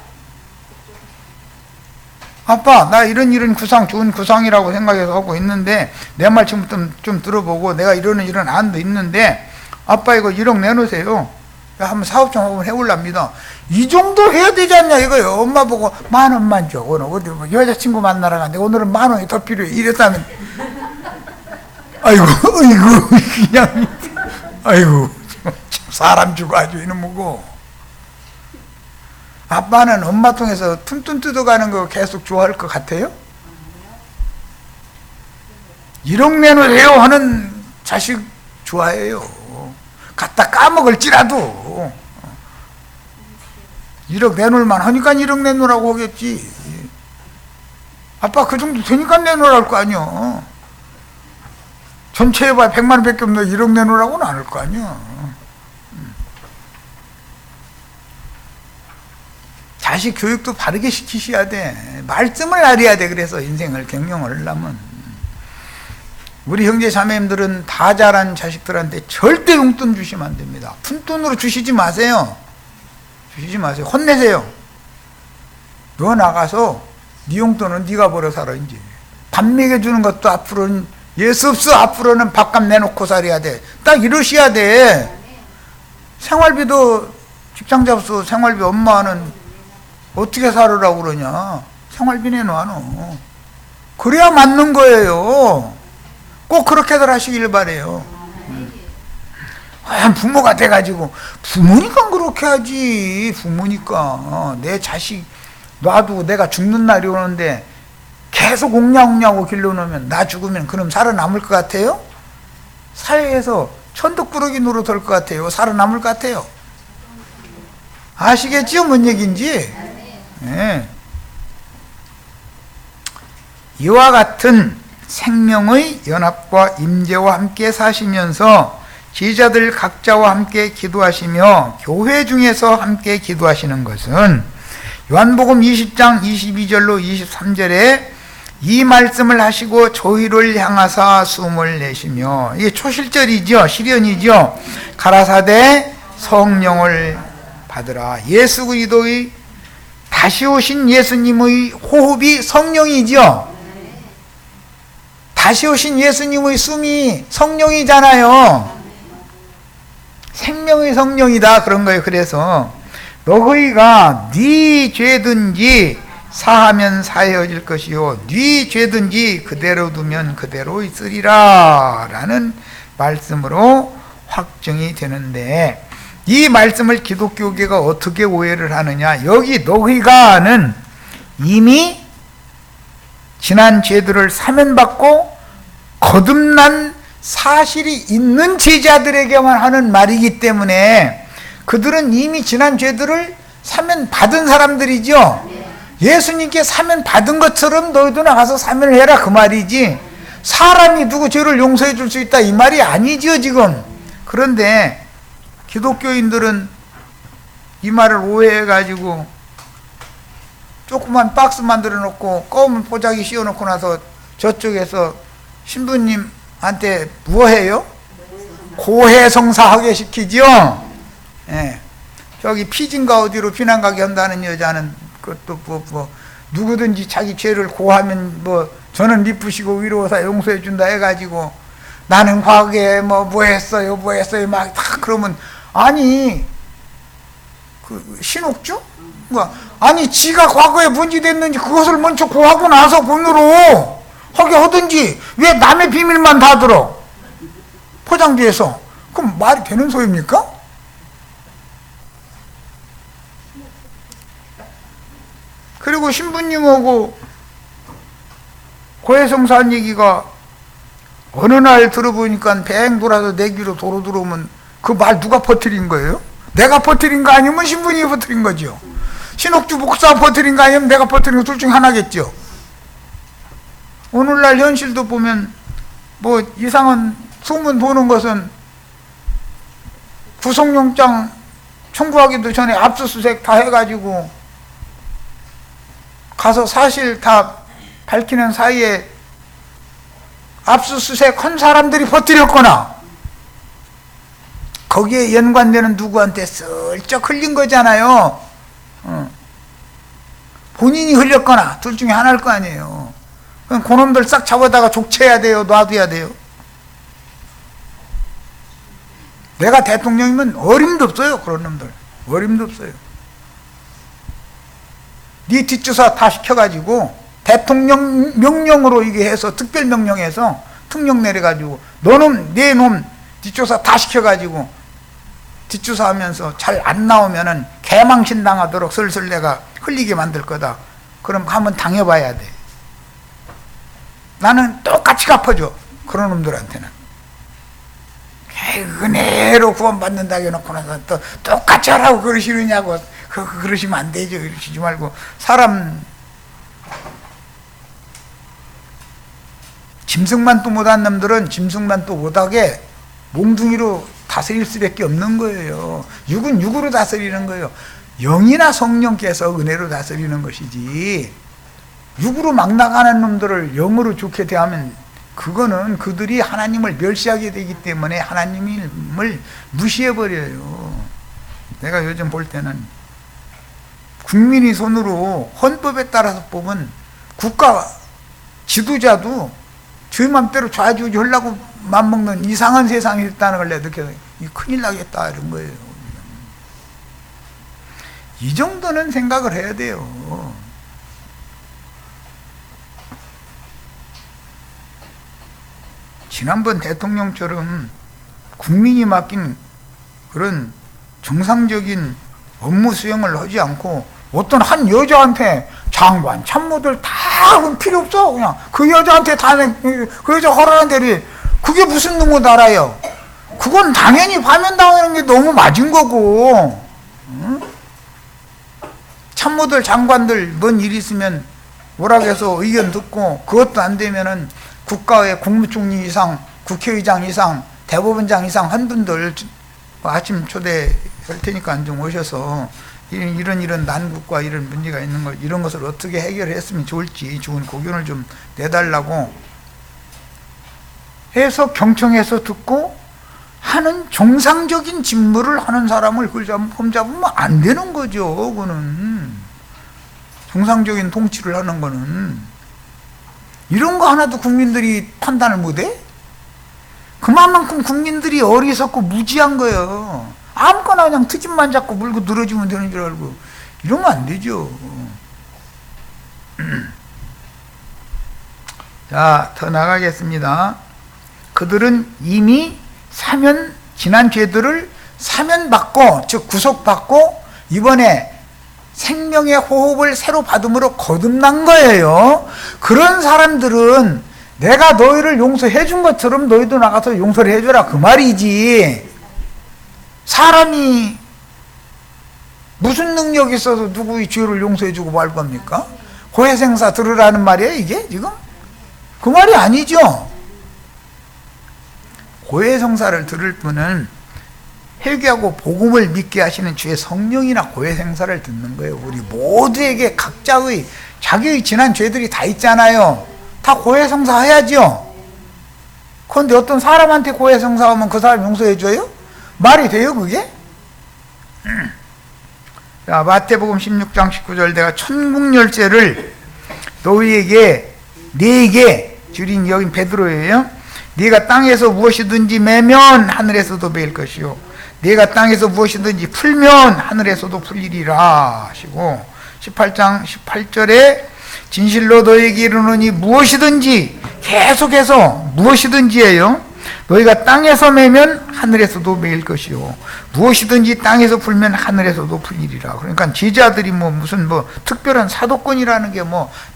아빠 나 이런 구상 좋은 구상이라고 생각해서 하고 있는데 내 말 좀 들어보고 내가 이런 안도 있는데 아빠 이거 1억 내놓으세요. 한번 사업 좀 한번 해볼랍니다. 이 정도 해야 되지 않냐 이거요. 엄마 보고 10,000원만 줘. 오늘 어디 뭐 여자친구 만나러 가는데 오늘은 10,000원이 더 필요해. 이랬다면 아이고 그냥 아이고 사람 주고 아주 이놈 뭐고. 아빠는 엄마 통해서 푼돈 뜯어가는 거 계속 좋아할 것 같아요? 1억 내놓으세요 하는 자식 좋아해요. 갖다 까먹을지라도 1억 내놓을만 하니까 1억 내놓으라고 하겠지. 아빠 그 정도 되니까 내놓으라고 할 거 아니야. 전체 해봐야 100만 원밖에 없는데 1억 내놓으라고는 안 할 거 아니야. 자식 교육도 바르게 시키셔야 돼. 말씀을 알아야 돼. 그래서 인생을 경영을 하려면. 우리 형제 자매님들은 다 자란 자식들한테 절대 용돈 주시면 안 됩니다. 푼돈으로 주시지 마세요. 주시지 마세요. 혼내세요. 너 나가서 네 용돈은 네가 벌어 살아. 이제 밥 먹여주는 것도 앞으로는 예수 없어. 앞으로는 밥값 내놓고 살아야 돼. 딱 이러셔야 돼. 생활비도 직장 잡수 생활비 엄마는 어떻게 살으라고 그러냐. 생활비 내놔 너. 그래야 맞는 거예요. 꼭 그렇게들 하시길 바래요. 부모가 돼가지고 부모니까 그렇게 하지. 부모니까 내 자식 놔두고 내가 죽는 날이 오는데 계속 옹냐옹냐고 길러놓으면 나 죽으면 그럼 살아남을 것 같아요? 사회에서 천덕꾸러기 노릇할 것 같아요? 살아남을 것 같아요? 아시겠지요? 뭔 얘기인지? 네. 이와 같은 생명의 연합과 임재와 함께 사시면서 제자들 각자와 함께 기도하시며 교회 중에서 함께 기도하시는 것은 요한복음 20장 22절로 23절에 이 말씀을 하시고 저희를 향하사 숨을 내쉬며, 이게 초실절이죠. 실현이죠. 가라사대 성령을 받으라. 예수 그리스도의 다시 오신 예수님의 호흡이 성령이죠. 다시 오신 예수님의 숨이 성령이잖아요. 생명의 성령이다 그런 거예요. 그래서 너희가 네 죄든지 사하면 사해질 것이요 네 죄든지 그대로 두면 그대로 있으리라 라는 말씀으로 확정이 되는데, 이 말씀을 기독교계가 어떻게 오해를 하느냐. 여기 너희가는 이미 지난 죄들을 사면받고 거듭난 사실이 있는 제자들에게만 하는 말이기 때문에 그들은 이미 지난 죄들을 사면받은 사람들이죠. 예수님께 사면받은 것처럼 너희도 나가서 사면을 해라 그 말이지, 사람이 누구 죄를 용서해 줄 수 있다 이 말이 아니죠 지금. 그런데 기독교인들은 이 말을 오해해 가지고 조그만 박스 만들어 놓고 검은 포장이 씌워 놓고 나서 저쪽에서 신부님한테 뭐해요? 고해성사하게 시키죠. 예. 저기 피진가 어디로 피난 가게 한다는 여자는 그것도 누구든지 자기 죄를 고하면 저는 미쁘시고 위로사 용서해 준다 해가지고 나는 과거에 뭐 했어요 막 다 그러면, 아니 그 신옥주? 아니 지가 과거에 뭔지 됐는지 그것을 먼저 고하고 나서 본으로 하게 하든지 왜 남의 비밀만 다 들어 포장지에서. 그럼 말이 되는 소리입니까? 그리고 신부님하고 고해성사한 얘기가 어느 날 들어보니까 뱅 돌아서 내 귀로 도로 들어오면 그 말 누가 퍼뜨린 거예요? 내가 퍼뜨린 거 아니면 신부님이 퍼뜨린 거죠. 신옥주 목사 퍼뜨린 거 아니면 내가 퍼뜨린 거 둘 중 하나겠죠. 오늘날 현실도 보면 이상한 소문 도는 것은 구속영장 청구하기도 전에 압수수색 다 해가지고 가서 사실 다 밝히는 사이에 압수수색 한 사람들이 퍼뜨렸거나 거기에 연관되는 누구한테 슬쩍 흘린 거잖아요. 본인이 흘렸거나 둘 중에 하나일 거 아니에요. 그럼 그놈들 싹 잡아다가 족쳐야 돼요? 놔둬야 돼요? 내가 대통령이면 어림도 없어요. 그런 놈들 어림도 없어요. 네 뒷조사 다 시켜가지고 대통령 명령으로 이게 해서 특별명령해서 특령 내려가지고 너놈 내 놈 뒷조사 다 시켜가지고 뒷조사하면서 잘 안 나오면은 개망신 당하도록 슬슬 내가 흘리게 만들 거다. 그럼 한번 당해봐야 돼. 나는 똑같이 갚아줘. 그런 놈들한테는. 은혜로 구원받는다 해놓고 나서 또 똑같이 하라고 그러시느냐고. 그러시면 안 되죠. 그러시지 말고. 사람 짐승만 또 못한 놈들은 짐승만 또 못하게 몽둥이로 다스릴 수밖에 없는 거예요. 육은 육으로 다스리는 거예요. 영이나 성령께서 은혜로 다스리는 것이지, 육으로 막 나가는 놈들을 영으로 좋게 대하면 그거는 그들이 하나님을 멸시하게 되기 때문에 하나님을 무시해버려요. 내가 요즘 볼 때는 국민이 손으로 헌법에 따라서 뽑은 국가 지도자도 저희 맘대로 좌지우지 하려고 맘먹는 이상한 세상이 있다는 걸 내가 느껴서 큰일 나겠다 이런 거예요. 이 정도는 생각을 해야 돼요. 지난번 대통령처럼 국민이 맡긴 그런 정상적인 업무 수행을 하지 않고 어떤 한 여자한테 장관, 참모들 다 필요 없어. 그냥 그 여자한테 다, 그 여자 허락한 대로. 그게 무슨 놈의 나라예요? 그건 당연히 파면당하는 게 너무 맞은 거고. 응? 참모들, 장관들 뭔 일 있으면 뭐라고 해서 의견 듣고 그것도 안 되면은 국가의 국무총리 이상, 국회의장 이상, 대법원장 이상 한 분들 아침 초대할 테니까 좀 오셔서 이런 난국과 이런 문제가 있는 것, 이런 것을 어떻게 해결했으면 좋을지 좋은 고견을 좀 내달라고 해서 경청해서 듣고 하는 정상적인 직무를 하는 사람을 흠잡으면 안 되는 거죠. 그거는 정상적인 통치를 하는 거는. 이런 거 하나도 국민들이 판단을 못해? 그만큼 국민들이 어리석고 무지한 거예요. 아무거나 그냥 트집만 잡고 물고 늘어지면 되는 줄 알고. 이러면 안 되죠. 자, 더 나가겠습니다. 그들은 이미 지난 죄들을 사면받고, 즉 구속받고 이번에 생명의 호흡을 새로 받음으로 거듭난 거예요. 그런 사람들은 내가 너희를 용서해 준 것처럼 너희도 나가서 용서를 해줘라 그 말이지. 사람이 무슨 능력이 있어서 누구의 죄를 용서해 주고 말 겁니까? 고해생사 들으라는 말이에요 이게 지금? 그 말이 아니죠. 고해성사를 들을 분은 회개하고 복음을 믿게 하시는 주의 성령이나 고해성사를 듣는 거예요. 우리 모두에게 각자의 자기의 지난 죄들이 다 있잖아요. 다 고해성사 해야죠. 그런데 어떤 사람한테 고해성사하면 그 사람 용서해 줘요? 말이 돼요 그게? 자, 마태복음 16장 19절 내가 천국 열쇠를 너희에게 네게 주린 여긴 베드로예요. 네가 땅에서 무엇이든지 매면 하늘에서도 매일 것이요 네가 땅에서 무엇이든지 풀면 하늘에서도 풀리리라 하시고 18장 18절에 진실로 너희에게 이르노니 무엇이든지 계속해서 무엇이든지예요. 너희가 땅에서 매면 하늘에서도 매일 것이요 무엇이든지 땅에서 풀면 하늘에서도 풀리리라. 그러니까 제자들이 무슨 특별한 사도권이라는 게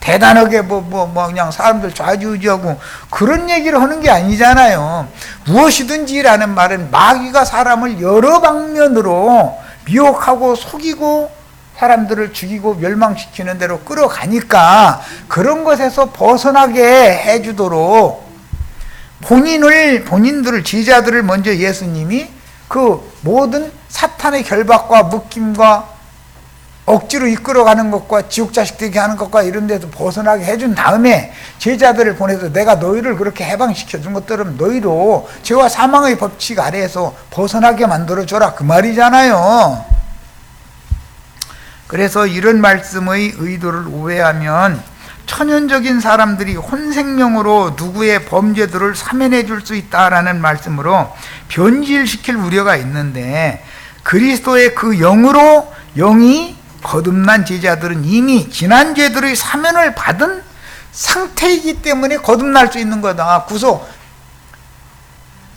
대단하게 그냥 사람들 좌지우지하고 그런 얘기를 하는 게 아니잖아요. 무엇이든지라는 말은 마귀가 사람을 여러 방면으로 미혹하고 속이고 사람들을 죽이고 멸망시키는 대로 끌어가니까 그런 것에서 벗어나게 해주도록 본인들을 제자들을 먼저 예수님이 그 모든 사탄의 결박과 묶임과 억지로 이끌어가는 것과 지옥 자식 되게 하는 것과 이런 데서 벗어나게 해준 다음에 제자들을 보내서 내가 너희를 그렇게 해방시켜 준 것들은 너희도 죄와 사망의 법칙 아래에서 벗어나게 만들어줘라 그 말이잖아요. 그래서 이런 말씀의 의도를 오해하면 천연적인 사람들이 혼생명으로 누구의 범죄들을 사면해 줄 수 있다라는 말씀으로 변질시킬 우려가 있는데 그리스도의 그 영으로 영이 거듭난 제자들은 이미 지난 죄들의 사면을 받은 상태이기 때문에 거듭날 수 있는 거다. 구속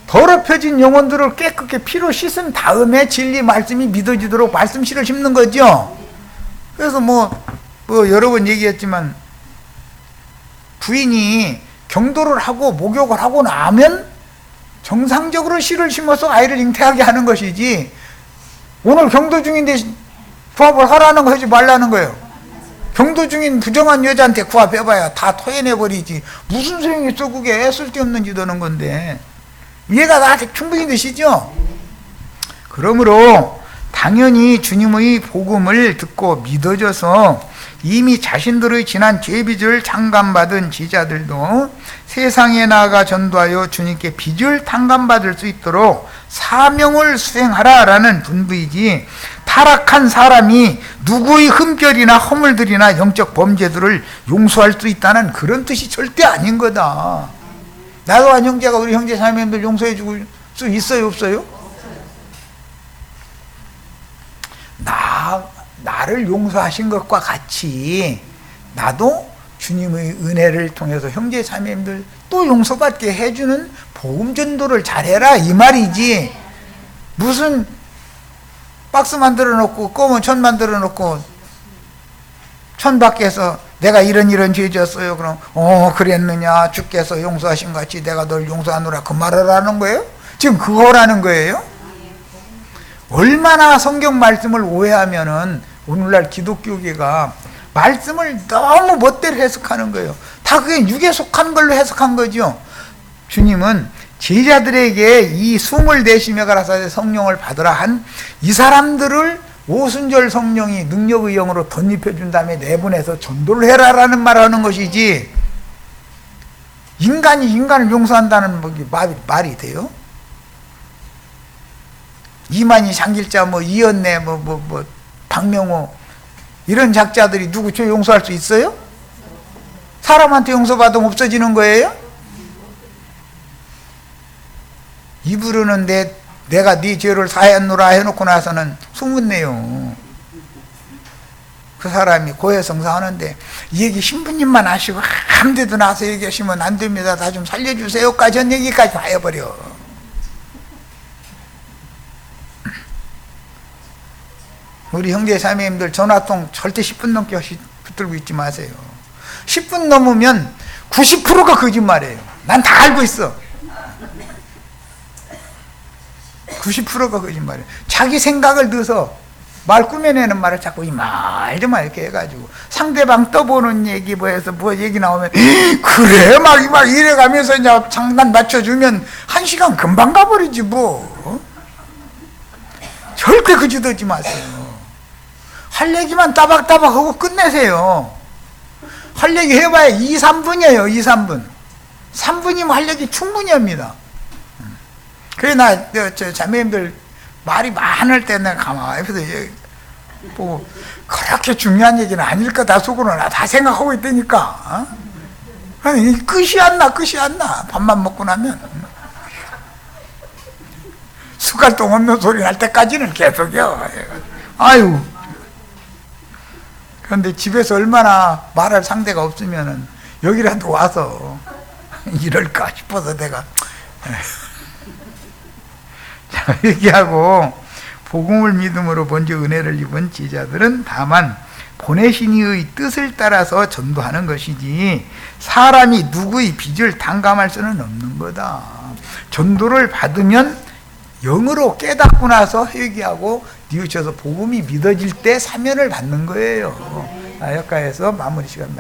더럽혀진 영혼들을 깨끗게 피로 씻은 다음에 진리 말씀이 믿어지도록 말씀실을 심는 거죠. 그래서 여러 번 얘기했지만 부인이 경도를 하고 목욕을 하고 나면 정상적으로 씨를 심어서 아이를 잉태하게 하는 것이지, 오늘 경도 중인데 구합을 하라는 거 하지 말라는 거예요. 경도 중인 부정한 여자한테 구합해봐야 다 토해내버리지. 무슨 소용이 있어, 그게. 쓸데없는 짓 하는 건데. 이해가 나한테 충분히 되시죠? 그러므로 당연히 주님의 복음을 듣고 믿어져서 이미 자신들의 지난 죄빚을 탕감받은 제자들도 세상에 나아가 전도하여 주님께 빚을 탕감받을 수 있도록 사명을 수행하라라는 분부이지, 타락한 사람이 누구의 흠결이나 허물들이나 영적 범죄들을 용서할 수 있다는 그런 뜻이 절대 아닌 거다. 나도 한 형제가 우리 형제 자매님들 용서해 줄 수 있어요, 없어요? 나를 용서하신 것과 같이 나도 주님의 은혜를 통해서 형제 자매님들 또 용서받게 해주는 복음 전도를 잘해라, 이 말이지. 무슨 박스 만들어 놓고 검은 천 만들어 놓고 천 밖에서 내가 이런 죄 졌어요, 그럼 그랬느냐, 주께서 용서하신 것 같이 내가 널 용서하노라, 그 말을 하는 거예요? 지금 그거라는 거예요? 얼마나 성경 말씀을 오해하면은 오늘날 기독교계가 말씀을 너무 멋대로 해석하는 거예요. 다 그게 육에 속한 걸로 해석한 거죠. 주님은 제자들에게 이 숨을 내쉬며 가라사대 성령을 받으라 한 이 사람들을 오순절 성령이 능력의 영으로 덧입혀 준 다음에 내보내서 전도를 해라라는 말을 하는 것이지, 인간이 인간을 용서한다는 말이 돼요? 이만희, 장길자, 이연래, 박명호 이런 작자들이 누구 죄 용서할 수 있어요? 사람한테 용서받으면 없어지는 거예요? 입으로는 내가 네 죄를 사했노라 해놓고 나서는 소문내요. 그 사람이 고해성사하는데 이 얘기 신부님만 하시고 아무데도 나서 얘기하시면 안 됩니다, 나 좀 살려주세요까지 한 얘기까지 다 해버려. 우리 형제 자매님들 전화통 절대 10분 넘게 붙들고 있지 마세요. 10분 넘으면 90%가 거짓말이에요. 난 다 알고 있어. 90%가 거짓말이에요. 자기 생각을 넣어서 말 꾸며내는 말을 자꾸 이 말 저 말 이렇게 해가지고 상대방 떠보는 얘기 해서 얘기 나오면 그래 막 이래가면서 이제 장난 맞춰주면 1시간 금방 가버리지 뭐. 절대 그 짓 하지 마세요. 할 얘기만 따박따박 하고 끝내세요. 할 얘기 해봐야 2, 3분이에요. 2, 3분. 3분이면 할 얘기 충분히 합니다. 그래, 저 자매님들 말이 많을 때 내가 가만히 옆에서 보고 그렇게 중요한 얘기는 아닐 거다 속으로는 다 생각하고 있다니까. 끝이 안 나. 밥만 먹고 나면. 숟갈똥 없는 소리 날 때까지는 계속이요. 아유. 그런데 집에서 얼마나 말할 상대가 없으면은 여기라도 와서 이럴까 싶어서 내가 자, 얘기하고, 복음을 믿음으로 먼저 은혜를 입은 제자들은 다만 보내신 이의 뜻을 따라서 전도하는 것이지 사람이 누구의 빚을 탕감할 수는 없는 거다. 전도를 받으면 영으로 깨닫고 나서 회개하고 뉘우쳐서 복음이 믿어질 때 사면을 받는 거예요. 여기까지해서 마무리 시간.